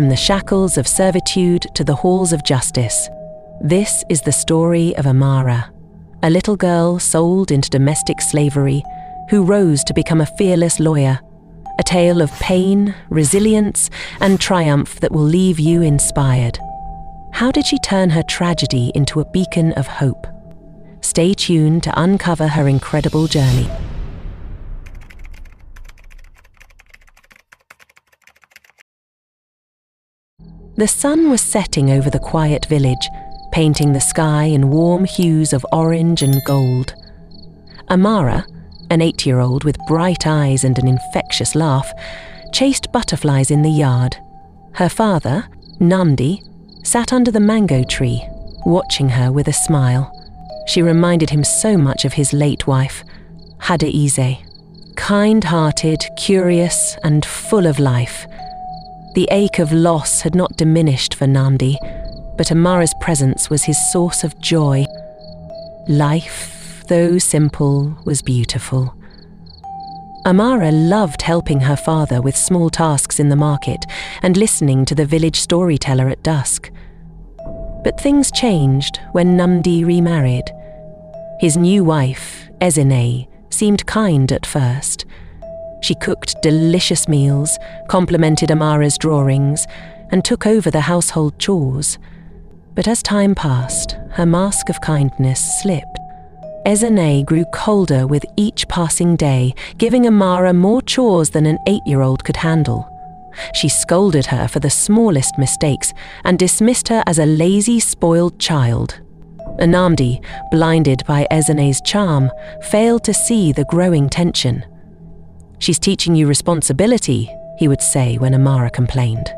From the shackles of servitude to the halls of justice. This is the story of Amara, a little girl sold into domestic slavery who rose to become a fearless lawyer. A tale of pain, resilience, and triumph that will leave you inspired. How did she turn her tragedy into a beacon of hope? Stay tuned to uncover her incredible journey. The sun was setting over the quiet village, painting the sky in warm hues of orange and gold. Amara, an 8-year-old with bright eyes and an infectious laugh, chased butterflies in the yard. Her father, Nandi, sat under the mango tree, watching her with a smile. She reminded him so much of his late wife, Hadaize, kind-hearted, curious, and full of life. The ache of loss had not diminished for Nandi, but Amara's presence was his source of joy. Life, though simple, was beautiful. Amara loved helping her father with small tasks in the market and listening to the village storyteller at dusk. But things changed when Nandi remarried. His new wife, Ezine, seemed kind at first. She cooked delicious meals, complimented Amara's drawings, and took over the household chores. But as time passed, her mask of kindness slipped. Ezine grew colder with each passing day, giving Amara more chores than an 8-year-old could handle. She scolded her for the smallest mistakes and dismissed her as a lazy, spoiled child. Nandi, blinded by Ezine's charm, failed to see the growing tension. "She's teaching you responsibility," he would say when Amara complained.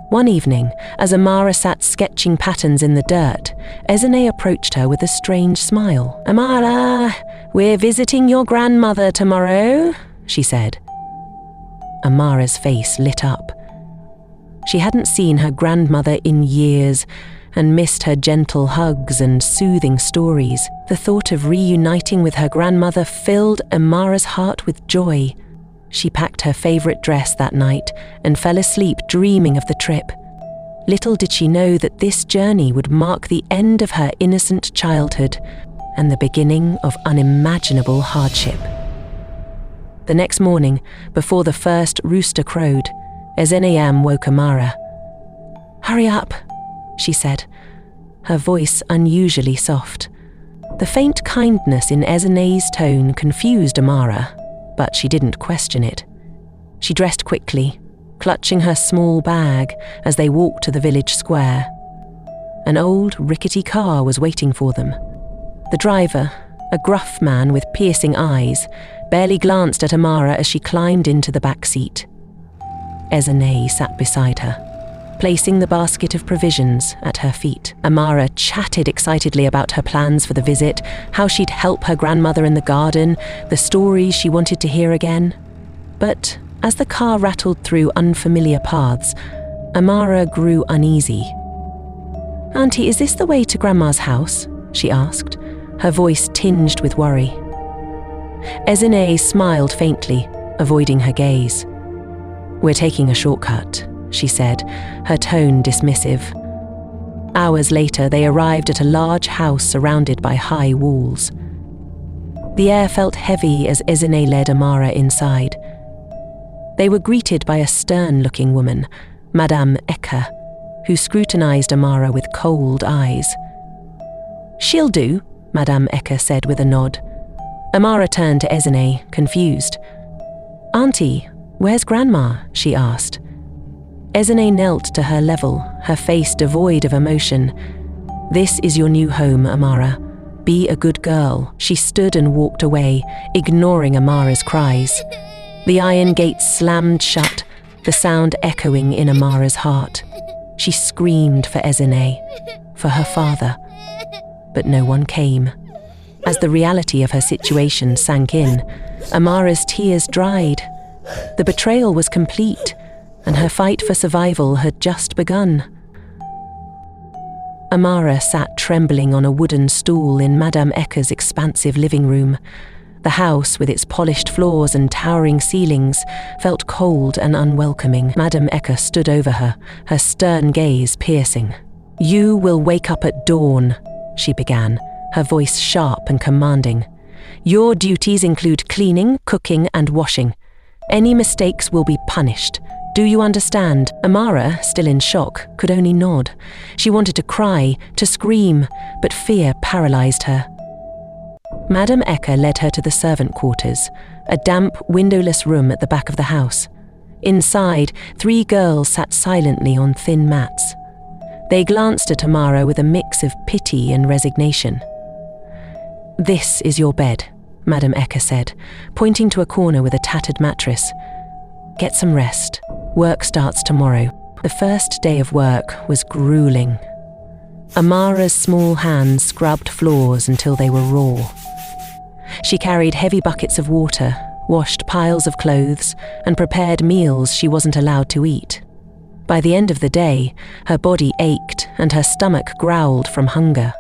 One evening, as Amara sat sketching patterns in the dirt, Ezine approached her with a strange smile. "Amara, we're visiting your grandmother tomorrow," she said. Amara's face lit up. She hadn't seen her grandmother in years and missed her gentle hugs and soothing stories. The thought of reuniting with her grandmother filled Amara's heart with joy. She packed her favorite dress that night and fell asleep dreaming of the trip. Little did she know that this journey would mark the end of her innocent childhood and the beginning of unimaginable hardship. The next morning, before the first rooster crowed, Ezine woke Amara. "Hurry up," she said, her voice unusually soft. The faint kindness in Ezine's tone confused Amara, but she didn't question it. She dressed quickly, clutching her small bag as they walked to the village square. An old, rickety car was waiting for them. The driver, a gruff man with piercing eyes, barely glanced at Amara as she climbed into the back seat. Ezine sat beside her, placing the basket of provisions at her feet. Amara chatted excitedly about her plans for the visit, how she'd help her grandmother in the garden, the stories she wanted to hear again. But as the car rattled through unfamiliar paths, Amara grew uneasy. "Auntie, is this the way to Grandma's house?" she asked, her voice tinged with worry. Ezine smiled faintly, avoiding her gaze. "We're taking a shortcut," she said, her tone dismissive. Hours later, they arrived at a large house surrounded by high walls. The air felt heavy as Ezine led Amara inside. They were greeted by a stern-looking woman, Madame Eka, who scrutinized Amara with cold eyes. "She'll do," Madame Eka said with a nod. Amara turned to Ezine, confused. "Auntie, where's Grandma?" she asked. Ezine knelt to her level, her face devoid of emotion. "This is your new home, Amara. Be a good girl." She stood and walked away, ignoring Amara's cries. The iron gate slammed shut, the sound echoing in Amara's heart. She screamed for Ezine, for her father, but no one came. As the reality of her situation sank in, Amara's tears dried. The betrayal was complete, and her fight for survival had just begun. Amara sat trembling on a wooden stool in Madame Eka's expansive living room. The house, with its polished floors and towering ceilings, felt cold and unwelcoming. Madame Eka stood over her, her stern gaze piercing. "You will wake up at dawn," she began, her voice sharp and commanding. "Your duties include cleaning, cooking, and washing. Any mistakes will be punished. Do you understand?" Amara, still in shock, could only nod. She wanted to cry, to scream, but fear paralyzed her. Madame Eka led her to the servant quarters, a damp, windowless room at the back of the house. Inside, 3 girls sat silently on thin mats. They glanced at Amara with a mix of pity and resignation. "This is your bed," Madame Eka said, pointing to a corner with a tattered mattress. "Get some rest. Work starts tomorrow." The first day of work was grueling. Amara's small hands scrubbed floors until they were raw. She carried heavy buckets of water, washed piles of clothes, and prepared meals she wasn't allowed to eat. By the end of the day, her body ached and her stomach growled from hunger.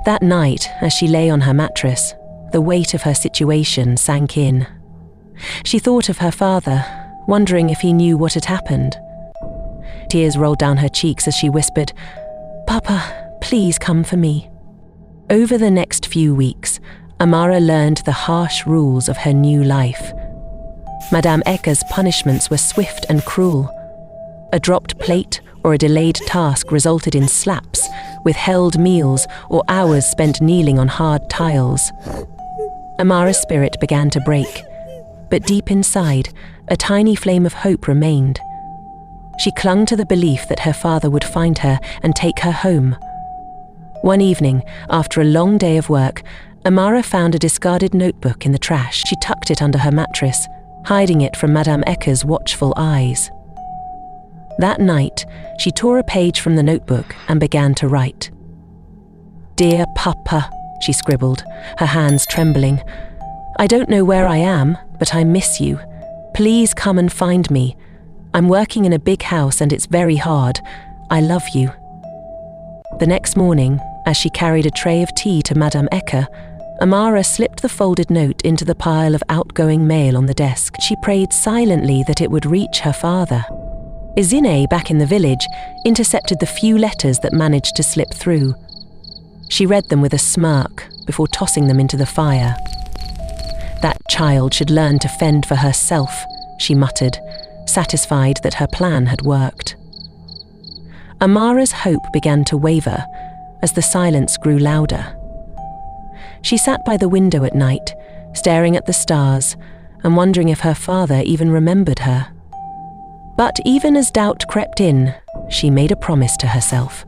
That night, as she lay on her mattress, the weight of her situation sank in. She thought of her father, wondering if he knew what had happened. Tears rolled down her cheeks as she whispered, "Papa, please come for me." Over the next few weeks, Amara learned the harsh rules of her new life. Madame Eka's punishments were swift and cruel. A dropped plate or a delayed task resulted in slaps, withheld meals, or hours spent kneeling on hard tiles. Amara's spirit began to break, but deep inside, a tiny flame of hope remained. She clung to the belief that her father would find her and take her home. One evening, after a long day of work, Amara found a discarded notebook in the trash. She tucked it under her mattress, hiding it from Madame Eka's watchful eyes. That night, she tore a page from the notebook and began to write. "Dear Papa," she scribbled, her hands trembling. "I don't know where I am, but I miss you. Please come and find me. I'm working in a big house and it's very hard. I love you." The next morning, as she carried a tray of tea to Madame Eka, Amara slipped the folded note into the pile of outgoing mail on the desk. She prayed silently that it would reach her father. Izine, back in the village, intercepted the few letters that managed to slip through. She read them with a smirk before tossing them into the fire. "That child should learn to fend for herself," she muttered, satisfied that her plan had worked. Amara's hope began to waver as the silence grew louder. She sat by the window at night, staring at the stars and wondering if her father even remembered her. But even as doubt crept in, she made a promise to herself.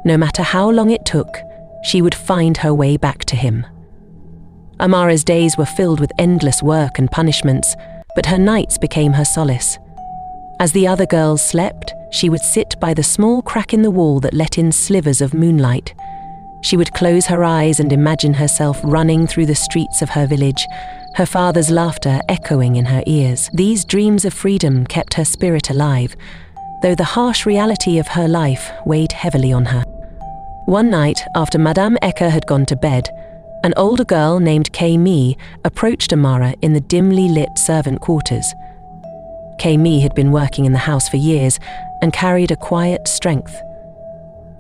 No matter how long it took, she would find her way back to him. Amara's days were filled with endless work and punishments, but her nights became her solace. As the other girls slept, she would sit by the small crack in the wall that let in slivers of moonlight. She would close her eyes and imagine herself running through the streets of her village, her father's laughter echoing in her ears. These dreams of freedom kept her spirit alive, though the harsh reality of her life weighed heavily on her. One night, after Madame Eka had gone to bed, an older girl named Kay approached Amara in the dimly lit servant quarters. Kay had been working in the house for years and carried a quiet strength.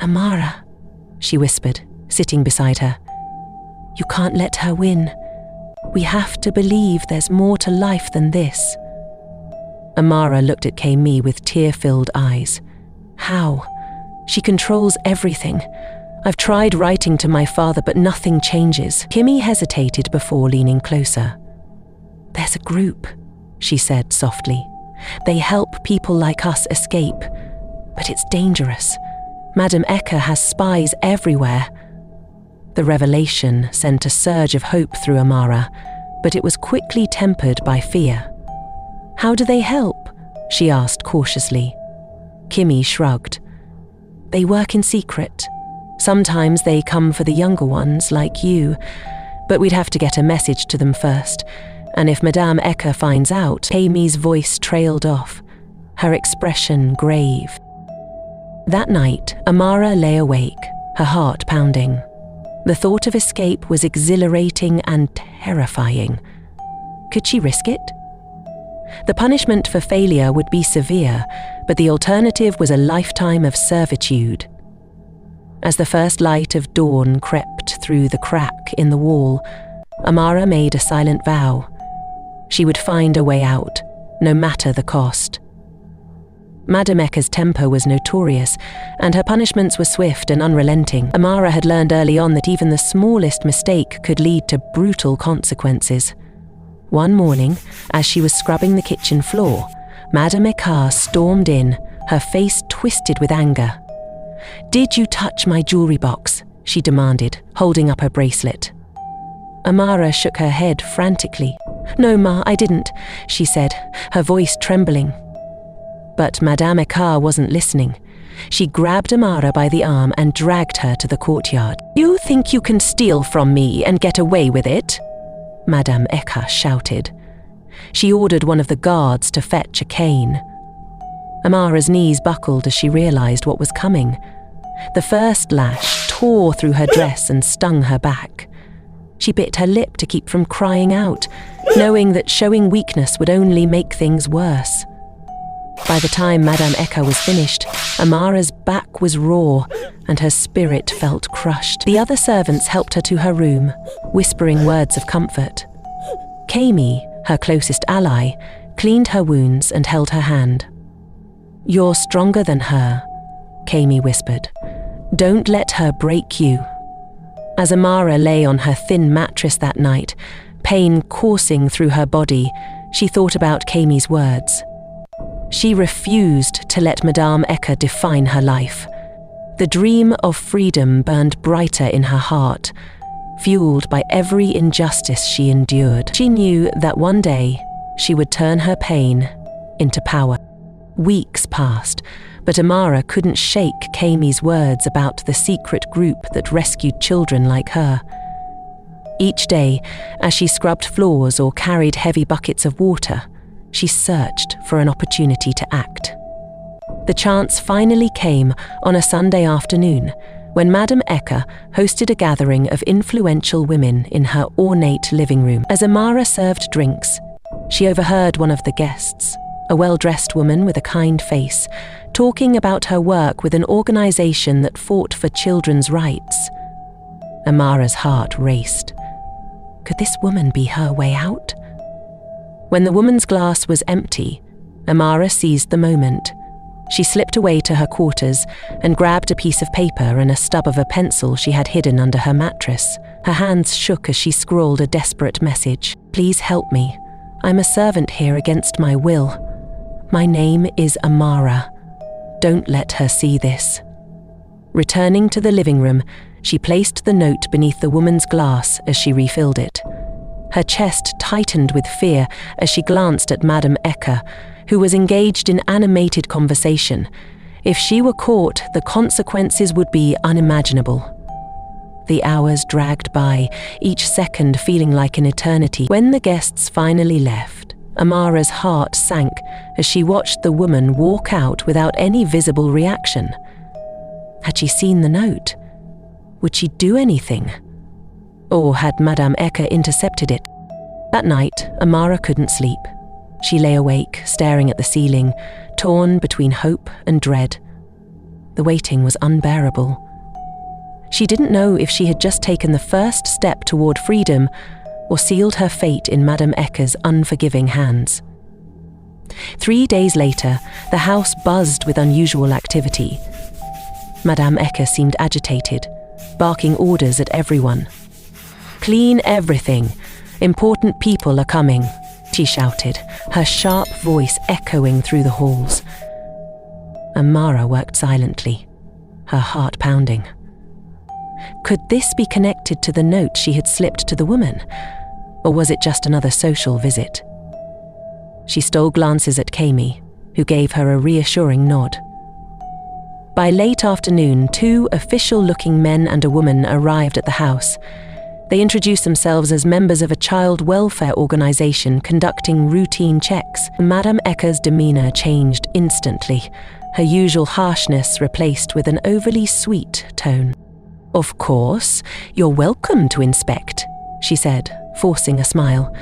"Amara," she whispered, sitting beside her. "You can't let her win. We have to believe there's more to life than this." Amara looked at Kay with tear-filled eyes. "How? She controls everything. I've tried writing to my father, but nothing changes." Kimmy hesitated before leaning closer. "There's a group," she said softly. "They help people like us escape, but it's dangerous. Madame Eka has spies everywhere." The revelation sent a surge of hope through Amara, but it was quickly tempered by fear. "How do they help?" she asked cautiously. Kimmy shrugged. "They work in secret. Sometimes they come for the younger ones, like you, but we'd have to get a message to them first, and if Madame Eka finds out..." Amy's voice trailed off, her expression grave. That night, Amara lay awake, her heart pounding. The thought of escape was exhilarating and terrifying. Could she risk it? The punishment for failure would be severe, but the alternative was a lifetime of servitude. As the first light of dawn crept through the crack in the wall, Amara made a silent vow. She would find a way out, no matter the cost. Madam Eka's temper was notorious, and her punishments were swift and unrelenting. Amara had learned early on that even the smallest mistake could lead to brutal consequences. One morning, as she was scrubbing the kitchen floor, Madam Eka stormed in, her face twisted with anger. "Did you touch my jewelry box?" she demanded, holding up her bracelet. Amara shook her head frantically. "No, Ma, I didn't," she said, her voice trembling. But Madame Eka wasn't listening. She grabbed Amara by the arm and dragged her to the courtyard. "You think you can steal from me and get away with it?" Madame Eka shouted. She ordered one of the guards to fetch a cane. Amara's knees buckled as she realized what was coming. The first lash tore through her dress and stung her back. She bit her lip to keep from crying out, knowing that showing weakness would only make things worse. By the time Madame Eka was finished, Amara's back was raw and her spirit felt crushed. The other servants helped her to her room, whispering words of comfort. Kami, her closest ally, cleaned her wounds and held her hand. "You're stronger than her," Kami whispered. "Don't let her break you." As Amara lay on her thin mattress that night, pain coursing through her body, she thought about Kami's words. She refused to let Madame Eka define her life. The dream of freedom burned brighter in her heart, fueled by every injustice she endured. She knew that one day she would turn her pain into power. Weeks passed, but Amara couldn't shake Kami's words about the secret group that rescued children like her. Each day, as she scrubbed floors or carried heavy buckets of water, she searched for an opportunity to act. The chance finally came on a Sunday afternoon, when Madame Eka hosted a gathering of influential women in her ornate living room. As Amara served drinks, she overheard one of the guests, a well-dressed woman with a kind face, talking about her work with an organization that fought for children's rights. Amara's heart raced. Could this woman be her way out? When the woman's glass was empty, Amara seized the moment. She slipped away to her quarters and grabbed a piece of paper and a stub of a pencil she had hidden under her mattress. Her hands shook as she scrawled a desperate message. "Please help me. I'm a servant here against my will. My name is Amara. Don't let her see this." Returning to the living room, she placed the note beneath the woman's glass as she refilled it. Her chest tightened with fear as she glanced at Madame Eka, who was engaged in animated conversation. If she were caught, the consequences would be unimaginable. The hours dragged by, each second feeling like an eternity. When the guests finally left, Amara's heart sank as she watched the woman walk out without any visible reaction. Had she seen the note? Would she do anything? Or had Madame Eka intercepted it? That night, Amara couldn't sleep. She lay awake, staring at the ceiling, torn between hope and dread. The waiting was unbearable. She didn't know if she had just taken the first step toward freedom or sealed her fate in Madame Eka's unforgiving hands. 3 days later, the house buzzed with unusual activity. Madame Eka seemed agitated, barking orders at everyone. "Clean everything. Important people are coming," she shouted, her sharp voice echoing through the halls. Amara worked silently, her heart pounding. Could this be connected to the note she had slipped to the woman? Or was it just another social visit? She stole glances at Kami, who gave her a reassuring nod. By late afternoon, 2 official-looking men and a woman arrived at the house. They introduced themselves as members of a child welfare organization conducting routine checks. Madame Eka's demeanor changed instantly, her usual harshness replaced with an overly sweet tone. "Of course, you're welcome to inspect," she said, forcing a smile.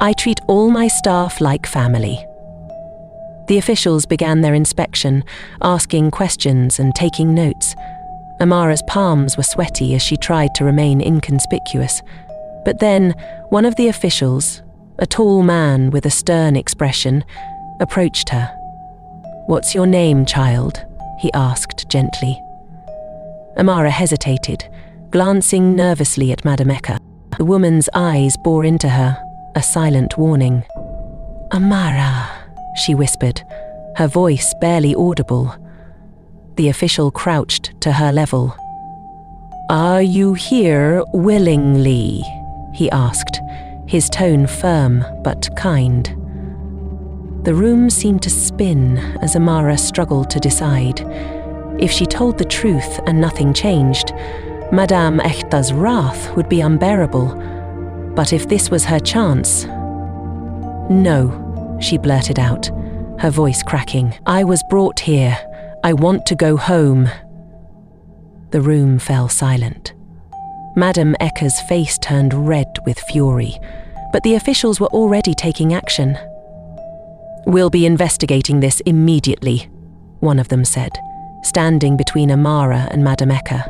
"I treat all my staff like family." The officials began their inspection, asking questions and taking notes. Amara's palms were sweaty as she tried to remain inconspicuous. But then, one of the officials, a tall man with a stern expression, approached her. "What's your name, child?" he asked gently. Amara hesitated, glancing nervously at Madame Eka. The woman's eyes bore into her, a silent warning. "Amara," she whispered, her voice barely audible. The official crouched to her level. "Are you here willingly?" he asked, his tone firm but kind. The room seemed to spin as Amara struggled to decide. If she told the truth and nothing changed, Madame Echta's wrath would be unbearable. But if this was her chance... "No," she blurted out, her voice cracking. "I was brought here. I want to go home." The room fell silent. Madame Eka's face turned red with fury, but the officials were already taking action. "We'll be investigating this immediately," one of them said, standing between Amara and Madame Eka.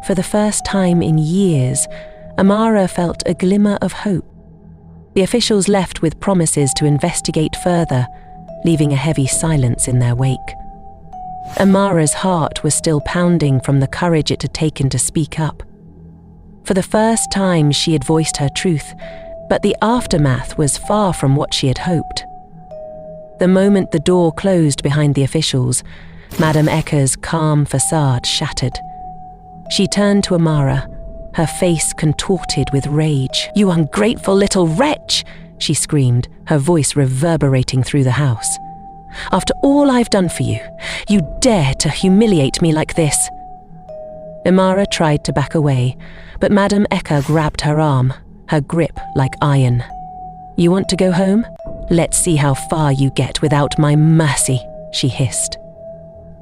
For the first time in years, Amara felt a glimmer of hope. The officials left with promises to investigate further, leaving a heavy silence in their wake. Amara's heart was still pounding from the courage it had taken to speak up. For the first time she had voiced her truth, but the aftermath was far from what she had hoped. The moment the door closed behind the officials, Madame Eka's calm facade shattered. She turned to Amara, her face contorted with rage. "You ungrateful little wretch!" she screamed, her voice reverberating through the house. "After all I've done for you, you dare to humiliate me like this!" Amara tried to back away, but Madame Eka grabbed her arm, her grip like iron. "You want to go home? Let's see how far you get without my mercy," she hissed.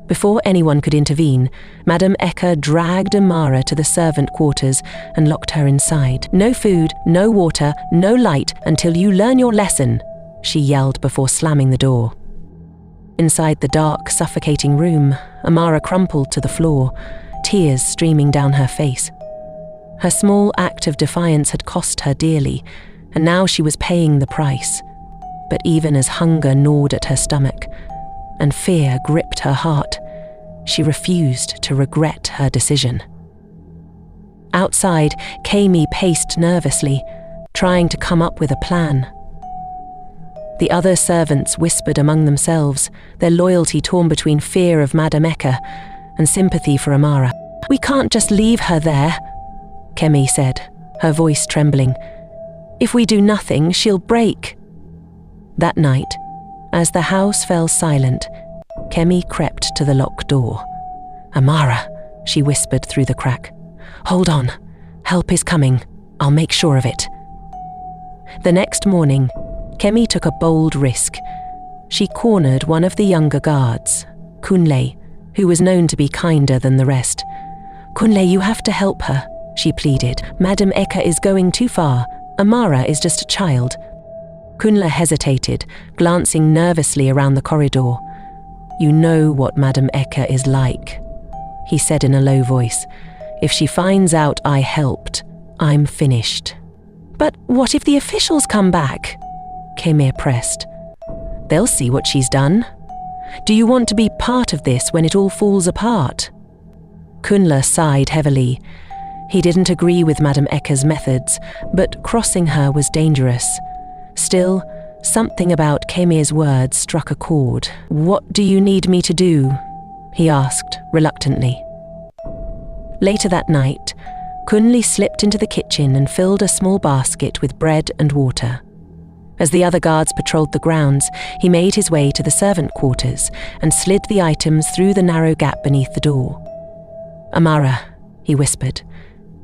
Before anyone could intervene, Madame Eka dragged Amara to the servant quarters and locked her inside. "No food, no water, no light until you learn your lesson," she yelled before slamming the door. Inside the dark, suffocating room, Amara crumpled to the floor, tears streaming down her face. Her small act of defiance had cost her dearly, and now she was paying the price. But even as hunger gnawed at her stomach, and fear gripped her heart, she refused to regret her decision. Outside, Kami paced nervously, trying to come up with a plan. The other servants whispered among themselves, their loyalty torn between fear of Madame Eka and sympathy for Amara. "We can't just leave her there," Kemi said, her voice trembling. "If we do nothing, she'll break." That night, as the house fell silent, Kemi crept to the locked door. "Amara," she whispered through the crack. "Hold on. Help is coming. I'll make sure of it." The next morning, Kemi took a bold risk. She cornered one of the younger guards, Kunle, who was known to be kinder than the rest. "Kunle, you have to help her," she pleaded. "Madame Eka is going too far. Amara is just a child." Kunle hesitated, glancing nervously around the corridor. "You know what Madame Eka is like," he said in a low voice. "If she finds out I helped, I'm finished." "But what if the officials come back?" Kemir pressed. "They'll see what she's done. Do you want to be part of this when it all falls apart?" Kunle sighed heavily. He didn't agree with Madame Eka's methods, but crossing her was dangerous. Still, something about Kemir's words struck a chord. "What do you need me to do?" he asked reluctantly. Later that night, Kunle slipped into the kitchen and filled a small basket with bread and water. As the other guards patrolled the grounds, he made his way to the servant quarters and slid the items through the narrow gap beneath the door. "Amara," he whispered,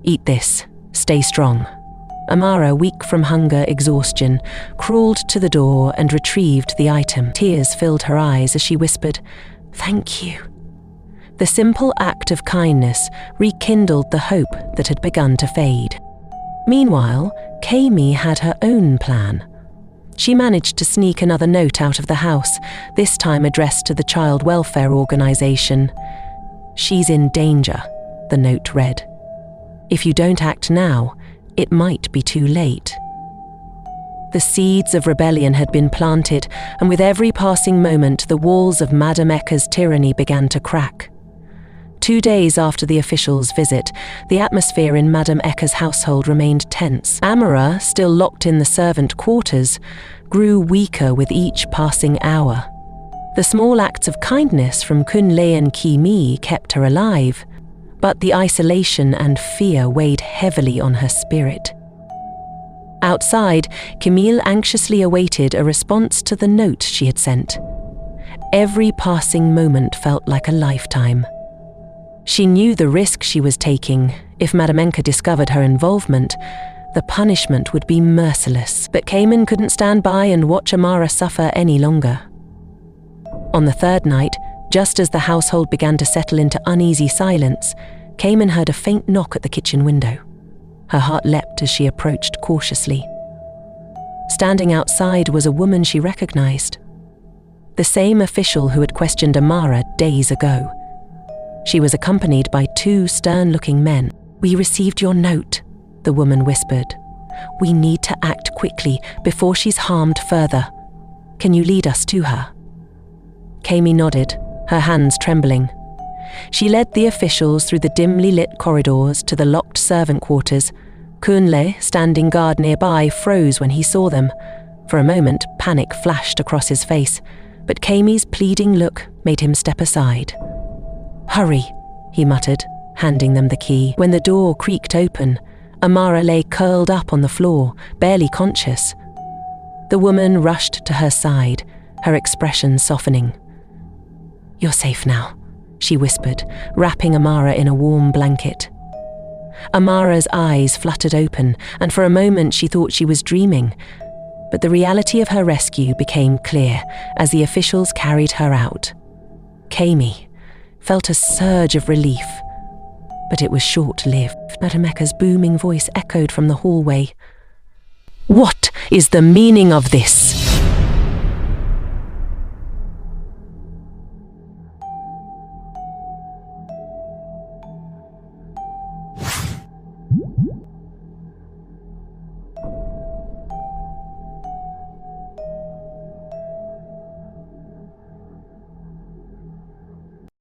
"eat this. Stay strong." Amara, weak from hunger, exhaustion, crawled to the door and retrieved the item. Tears filled her eyes as she whispered, "Thank you. The simple act of kindness rekindled the hope that had begun to fade. Meanwhile, Kami had her own plan. She managed to sneak another note out of the house, this time addressed to the child welfare organization. "She's in danger," the note read. "If you don't act now, it might be too late." The seeds of rebellion had been planted, and with every passing moment, the walls of Madame Eka's tyranny began to crack. 2 days after the official's visit, the atmosphere in Madame Eka's household remained tense. Amara, still locked in the servant quarters, grew weaker with each passing hour. The small acts of kindness from Kunle and Kimi kept her alive, but the isolation and fear weighed heavily on her spirit. Outside, Camille anxiously awaited a response to the note she had sent. Every passing moment felt like a lifetime. She knew the risk she was taking. If Madame Enka discovered her involvement, the punishment would be merciless. But Cayman couldn't stand by and watch Amara suffer any longer. On the third night, just as the household began to settle into uneasy silence, Cayman heard a faint knock at the kitchen window. Her heart leapt as she approached cautiously. Standing outside was a woman she recognized. The same official who had questioned Amara days ago. She was accompanied by 2 stern-looking men. "We received your note," the woman whispered. "We need to act quickly before she's harmed further. Can you lead us to her?" Kami nodded, her hands trembling. She led the officials through the dimly lit corridors to the locked servant quarters. Kunle, standing guard nearby, froze when he saw them. For a moment, panic flashed across his face, but Kami's pleading look made him step aside. "Hurry," he muttered, handing them the key. When the door creaked open, Amara lay curled up on the floor, barely conscious. The woman rushed to her side, her expression softening. "You're safe now," she whispered, wrapping Amara in a warm blanket. Amara's eyes fluttered open, and for a moment she thought she was dreaming. But the reality of her rescue became clear as the officials carried her out. Kami felt a surge of relief, but it was short-lived. Madame Eka's booming voice echoed from the hallway. "What is the meaning of this?"